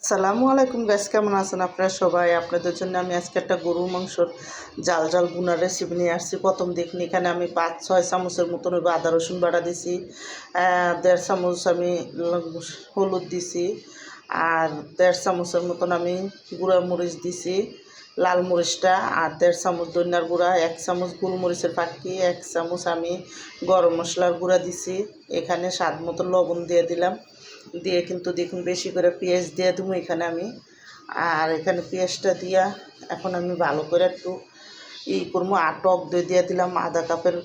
আসসালামু আলাইকুম গাইস, কেমন আছেন আপনারা সবাই? আপনাদের জন্য আমি আজকে একটা গরুর মাংসর জাল জাল বুনার রেসিপি নিয়ে আসছি। প্রথম দেখুন, এখানে আমি 5-6 চামচের মতন আদা রসুন বাটা দিছি, 1.5 চামচ আমি হলুদ দিছি, আর 1.5 চামচের মতন আমি গুঁড়া মরিচ দিছি, লাল মরিচটা, আর 1.5 চামচ ধনিয়ার গুঁড়া, 1 চামচ গোলমরিচের ফাঁকি, 1 চামচ আমি গরম মশলার গুঁড়া দিছি। এখানে স্বাদ মতো লবণ দিয়ে দিলাম, দিয়ে কিন্তু দেখুন বেশি করে পেঁয়াজ দিয়ে দেবো এখানে আমি। আর এখানে পেঁয়াজটা দিয়া এখন আমি ভালো করে একটু করবো। আর টক দই দিয়ে দিলাম, আধা কাপের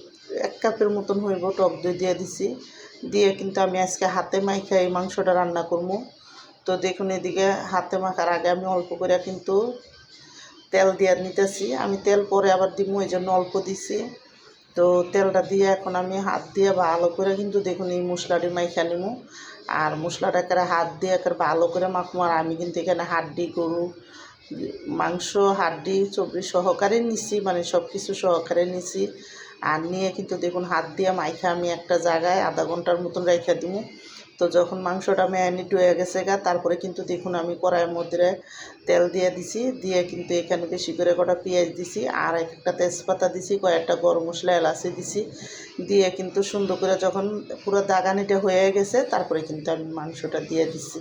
1 কাপের মতন হইব টক দই দিয়ে দিছি। দিয়ে কিন্তু আমি আজকে হাতে মাইখা এই মাংসটা রান্না করবো। তো দেখুন, এদিকে হাতে মাখার আগে আমি অল্প করে কিন্তু তেল দিয়ে নিতেছি। আমি তেল পরে আবার দিব, এই জন্য অল্প দিছি। তো তেলটা দিয়ে এখন আমি হাত দিয়ে ভালো করে কিন্তু দেখুন এই মশলাটি মাইখা নিবো। আর মশলাটা একেবারে হাত দিয়ে একেবারে ভালো করে মাখবো। আর আমি কিন্তু এখানে হাড্ডি গরু মাংস, হাড্ডি চর্বি সহকারে নিছি, মানে সব কিছু সহকারে নিছি। আর নিয়ে কিন্তু দেখুন হাত দিয়ে মাইখা আমি একটা জায়গায় আধা ঘন্টার মতন রেখে দিব। তো যখন মাংসটা ম্যারিনেট হয়ে গেছে তারপরে কিন্তু দেখুন আমি কড়াইয়ের মধ্যে তেল দিয়ে দিছি, দিয়ে কিন্তু এখানে বেশি করে কটা পেঁয়াজ দিছি, আর একটা তেজপাতা দিছি, কয়েকটা গরম মশলা এলাচি দিছি। দিয়ে কিন্তু সুন্দর করে যখন পুরো দাগানিটা হয়ে গেছে তারপরে কিন্তু আমি মাংসটা দিয়ে দিছি।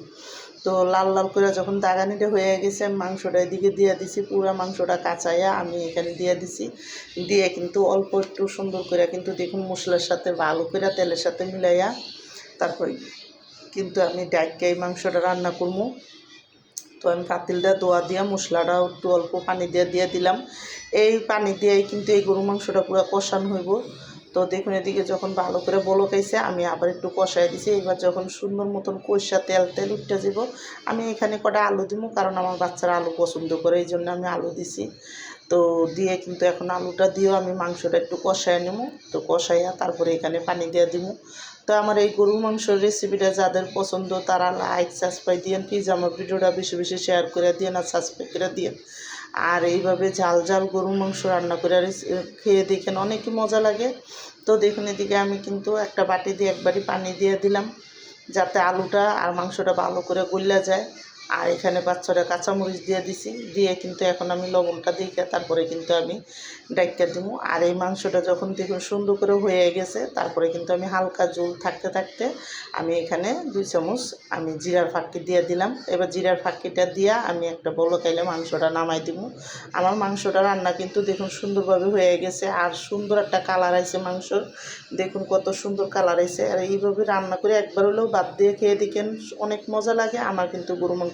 তো লাল লাল করে যখন দাগানিটা হয়ে গেছে আমি মাংসটা এদিকে দিয়ে দিছি, পুরো মাংসটা কাঁচাইয়া আমি এখানে দিয়ে দিছি। দিয়ে কিন্তু অল্প একটু সুন্দর করে কিন্তু দেখুন মশলার সাথে ভালো করে তেলের সাথে মিলাইয়া তারপরে কিন্তু আমি ডাইকা এই মাংসটা রান্না করবো। তো আমি পাতিলটা ধোয়া দিয়া মশলাটা একটু অল্প পানি দিয়ে দিয়ে দিলাম। এই পানি দিয়েই কিন্তু এই গরু মাংসটা পুরো কষানো হইব। তো দেখুন এদিকে যখন ভালো করে বলকাইছে আমি আবার একটু কষাই দিছি। এবার যখন সুন্দর মতন কষা তেল তেল উঠতে যাব, আমি এখানে কটা আলু দিব, কারণ আমার বাচ্চারা আলু পছন্দ করে, এই জন্য আমি আলু দিছি। তো দিয়ে কিন্তু এখন আলুটা দিয়েও আমি মাংসটা একটু কষাই নেব। তো কষাইয়া তারপরে এখানে পানি দিয়ে দিব। তো আমার এই গরুর মাংসের রেসিপিটা যাদের পছন্দ তারা লাইক সাবস্ক্রাইব দিয়েন, প্লিজ আমার ভিডিওটা বেশি বেশি শেয়ার করে দিয়েন আর সাবস্ক্রাইব করে দিয়েন। আর এইভাবে ঝাল ঝাল গরুর মাংস রান্না করে খেয়ে দেখেন, অনেকই মজা লাগে। তো দেখুন এদিকে আমি কিন্তু একটা বাটি দিয়ে একবারই পানি দিয়ে দিলাম, যাতে আলুটা আর মাংসটা ভালো করে গলে যায়। আর এখানে বাচ্চারা কাঁচামরিচ দিয়ে দিছি, দিয়ে কিন্তু এখন আমি লবণটা দিয়ে তারপরে কিন্তু আমি ডাইকা দিব। আর এই মাংসটা যখন দেখুন সুন্দর করে হয়ে গেছে তারপরে কিন্তু আমি হালকা ঝোল থাকতে থাকতে আমি এখানে 2 চামচ আমি জিরার ফাঁকি দিয়ে দিলাম। এবার জিরার ফাঁকিটা দিয়া আমি একটা বলকাইলে মাংসটা নামাই দিব। আমার মাংসটা রান্না কিন্তু দেখুন সুন্দরভাবে হয়ে গেছে, আর সুন্দর একটা কালার আইছে মাংসর, দেখুন কত সুন্দর কালার আইছে। আর এইভাবে রান্না করে একবার হলেও বাদ দিয়ে খেয়ে দেখেন, অনেক মজা লাগে। আমার কিন্তু গরু মাংসটা